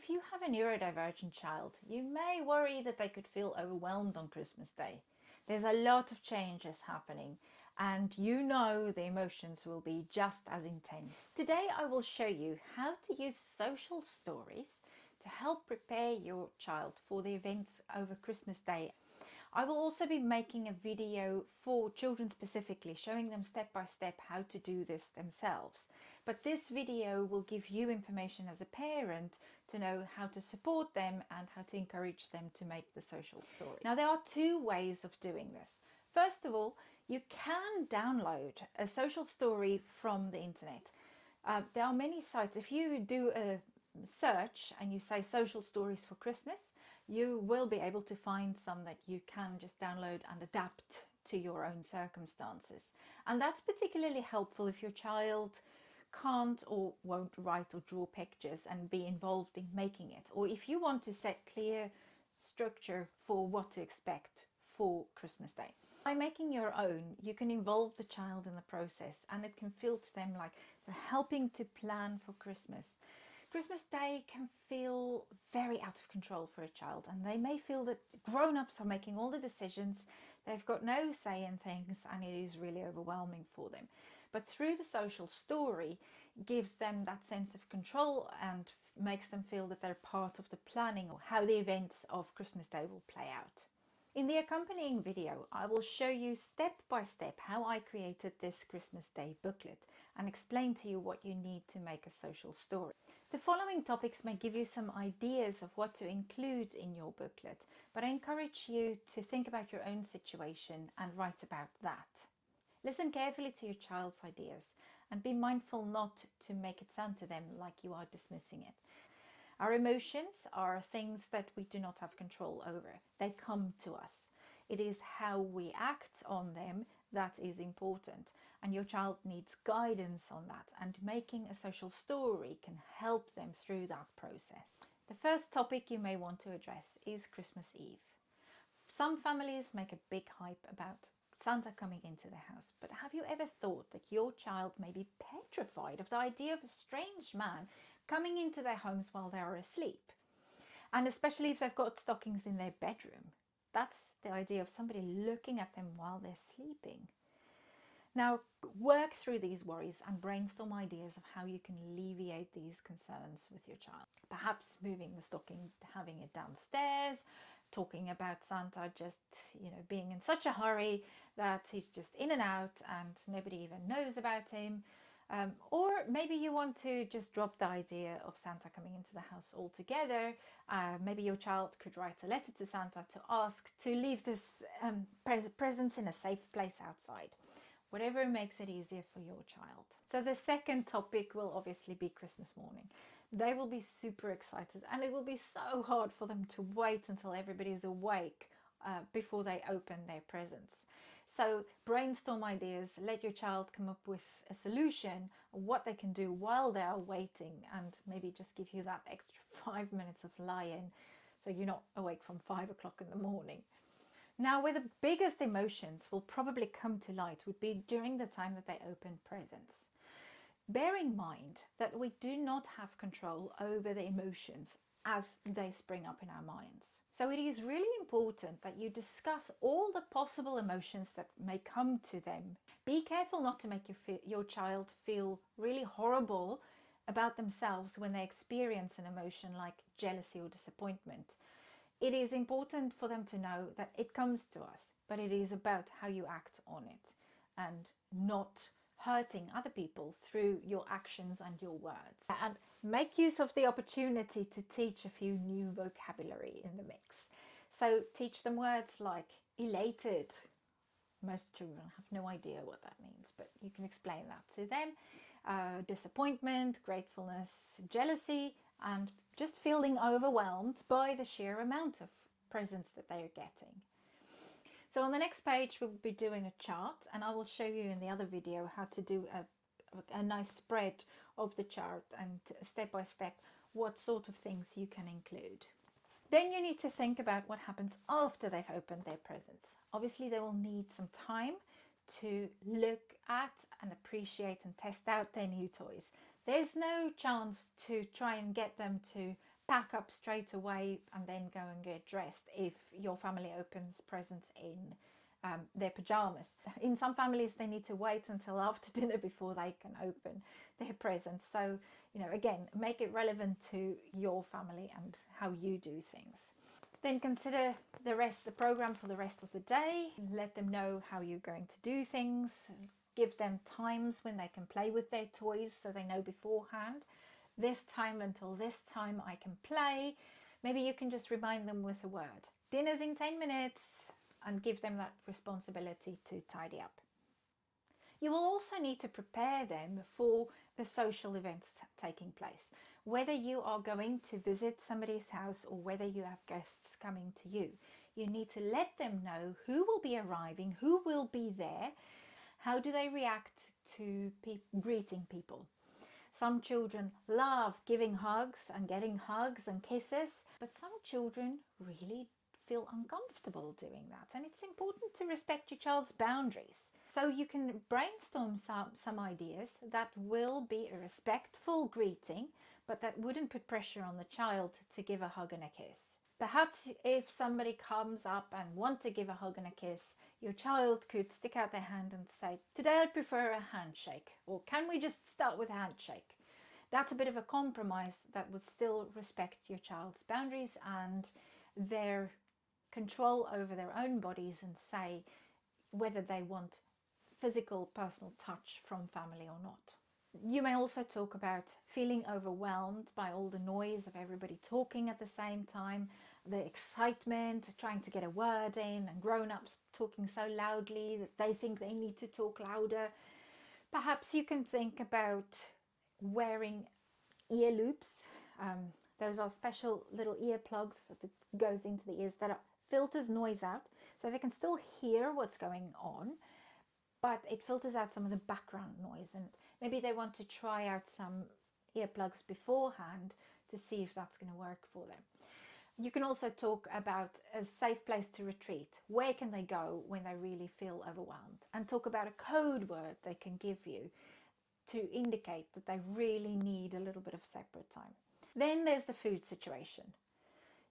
if you have a neurodivergent child, you may worry that they could feel overwhelmed on Christmas Day. There's a lot of changes happening, and you know the emotions will be just as intense. Today I will show you how to use social stories to help prepare your child for the events over Christmas Day. I will also be making a video for children specifically, showing them step by step how to do this themselves. But this video will give you information as a parent to know how to support them and how to encourage them to make the social story. Now, there are two ways of doing this. First of all, you can download a social story from the internet. There are many sites. If you do a search and you say social stories for Christmas, you will be able to find some that you can just download and adapt to your own circumstances. And that's particularly helpful if your child can't or won't write or draw pictures and be involved in making it, or if you want to set clear structure for what to expect for Christmas Day. By making your own, you can involve the child in the process, and it can feel to them like they're helping to plan for Christmas. Christmas Day can feel very out of control for a child, and they may feel that grown-ups are making all the decisions, they've got no say in things, and it is really overwhelming for them. But through the social story, it gives them that sense of control and makes them feel that they're part of the planning or how the events of Christmas Day will play out. In the accompanying video, I will show you step by step how I created this Christmas Day booklet and explain to you what you need to make a social story. The following topics may give you some ideas of what to include in your booklet, but I encourage you to think about your own situation and write about that. Listen carefully to your child's ideas and be mindful not to make it sound to them like you are dismissing it. Our emotions are things that we do not have control over. They come to us. It is how we act on them that is important, and your child needs guidance on that, and making a social story can help them through that process. The first topic you may want to address is Christmas Eve. Some families make a big hype about Santa coming into the house, but have you ever thought that your child may be petrified of the idea of a strange man coming into their homes while they are asleep? And especially if they've got stockings in their bedroom. That's the idea of somebody looking at them while they're sleeping. Now, work through these worries and brainstorm ideas of how you can alleviate these concerns with your child. Perhaps moving the stocking, having it downstairs, talking about Santa just, being in such a hurry that he's just in and out and nobody even knows about him. Or maybe you want to just drop the idea of Santa coming into the house altogether. Maybe your child could write a letter to Santa to ask to leave this presents in a safe place outside. Whatever makes it easier for your child. So the second topic will obviously be Christmas morning. They will be super excited, and it will be so hard for them to wait until everybody is awake before they open their presents. So brainstorm ideas, let your child come up with a solution, what they can do while they are waiting, and maybe just give you that extra 5 minutes of lie-in so you're not awake from 5 o'clock in the morning. Now, where the biggest emotions will probably come to light would be during the time that they open presents. Bear in mind that we do not have control over the emotions as they spring up in our minds. So it is really important that you discuss all the possible emotions that may come to them. Be careful not to make your child feel really horrible about themselves when they experience an emotion like jealousy or disappointment. It is important for them to know that it comes to us, but it is about how you act on it and not hurting other people through your actions and your words. And make use of the opportunity to teach a few new vocabulary in the mix. So teach them words like elated. Most children have no idea what that means, but you can explain that to them. Disappointment, gratefulness, jealousy, and just feeling overwhelmed by the sheer amount of presents that they are getting. So on the next page we'll be doing a chart, and I will show you in the other video how to do a nice spread of the chart and step by step what sort of things you can include. Then you need to think about what happens after they've opened their presents. Obviously they will need some time to look at and appreciate and test out their new toys. There's no chance to try and get them to pack up straight away and then go and get dressed if your family opens presents in their pajamas. In some families they need to wait until after dinner before they can open their presents. So, you know, again, make it relevant to your family and how you do things. Then consider the program for the rest of the day. Let them know how you're going to do things. Give them times when they can play with their toys so they know beforehand. This time until this time I can play. Maybe you can just remind them with a word. Dinner's in 10 minutes, and give them that responsibility to tidy up. You will also need to prepare them for the social events taking place. Whether you are going to visit somebody's house or whether you have guests coming to you, you need to let them know who will be arriving, who will be there, how do they react to greeting people. Some children love giving hugs and getting hugs and kisses, but some children really feel uncomfortable doing that, and it's important to respect your child's boundaries. So you can brainstorm some ideas that will be a respectful greeting, but that wouldn't put pressure on the child to give a hug and a kiss. Perhaps if somebody comes up and want to give a hug and a kiss, your child could stick out their hand and say, "Today I prefer a handshake," or "Can we just start with a handshake?" That's a bit of a compromise that would still respect your child's boundaries and their control over their own bodies, and say whether they want physical personal touch from family or not. You may also talk about feeling overwhelmed by all the noise of everybody talking at the same time, the excitement, trying to get a word in, and grown-ups talking so loudly that they think they need to talk louder. Perhaps you can think about wearing ear loops. Those are special little earplugs that goes into the ears that filters noise out, so they can still hear what's going on, but it filters out some of the background noise. And maybe they want to try out some earplugs beforehand to see if that's going to work for them. You can also talk about a safe place to retreat. Where can they go when they really feel overwhelmed? And talk about a code word they can give you to indicate that they really need a little bit of separate time. Then there's the food situation.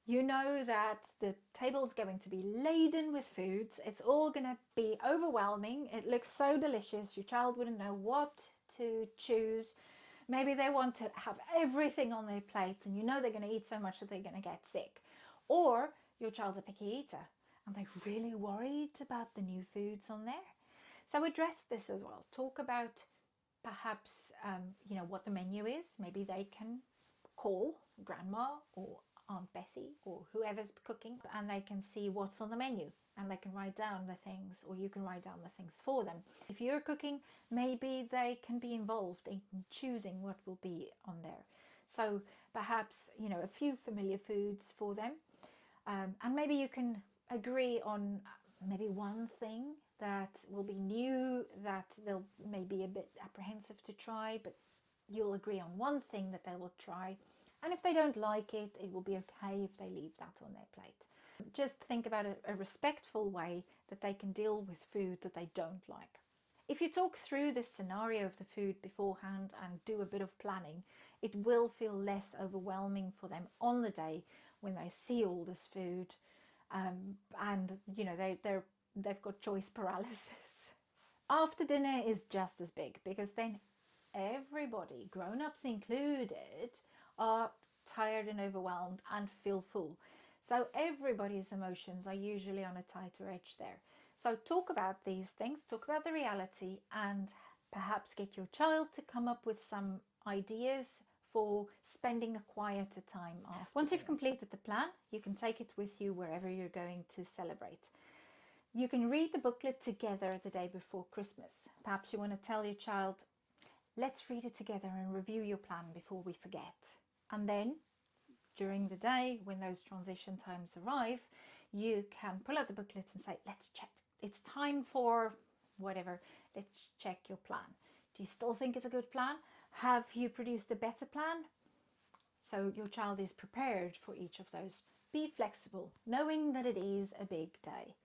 You know that the table's going to be laden with foods. It's all going to be overwhelming. It looks so delicious. Your child wouldn't know what to choose. Maybe they want to have everything on their plate, and you know they're going to eat so much that they're going to get sick. Or your child's a picky eater and they're really worried about the new foods on there. So address this as well. Talk about perhaps, what the menu is. Maybe they can call grandma or Aunt Bessie or whoever's cooking, and they can see what's on the menu and they can write down the things, or you can write down the things for them. If you're cooking, maybe they can be involved in choosing what will be on there. So perhaps, a few familiar foods for them, and maybe you can agree on maybe one thing that will be new that they'll maybe a bit apprehensive to try, but you'll agree on one thing that they will try. And if they don't like it, it will be okay if they leave that on their plate. Just think about a respectful way that they can deal with food that they don't like. If you talk through this scenario of the food beforehand and do a bit of planning, it will feel less overwhelming for them on the day when they see all this food, and they've got choice paralysis. After dinner is just as big, because then everybody, grown-ups included, are tired and overwhelmed and feel full. So everybody's emotions are usually on a tighter edge there. So talk about these things, talk about the reality, and perhaps get your child to come up with some ideas for spending a quieter time after. Once you've completed the plan, you can take it with you wherever you're going to celebrate. You can read the booklet together the day before Christmas. Perhaps you want to tell your child, let's read it together and review your plan before we forget. And then during the day, when those transition times arrive, you can pull out the booklet and say, let's check. It's time for whatever. Let's check your plan. Do you still think it's a good plan? Have you produced a better plan? So your child is prepared for each of those. Be flexible, knowing that it is a big day.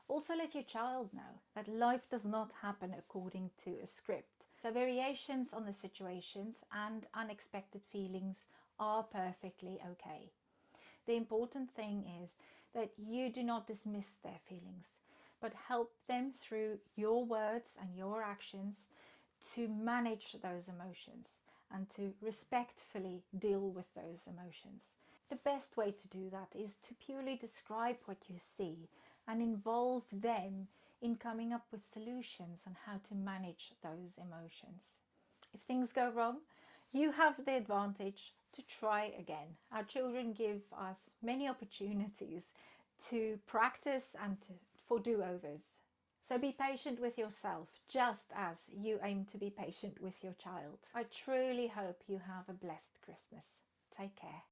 Also let your child know that life does not happen according to a script. So variations on the situations and unexpected feelings are perfectly okay. The important thing is that you do not dismiss their feelings, but help them through your words and your actions to manage those emotions and to respectfully deal with those emotions. The best way to do that is to purely describe what you see and involve them in coming up with solutions on how to manage those emotions. If things go wrong, you have the advantage to try again. Our children give us many opportunities to practice and for do-overs. So be patient with yourself, just as you aim to be patient with your child. I truly hope you have a blessed Christmas. Take care.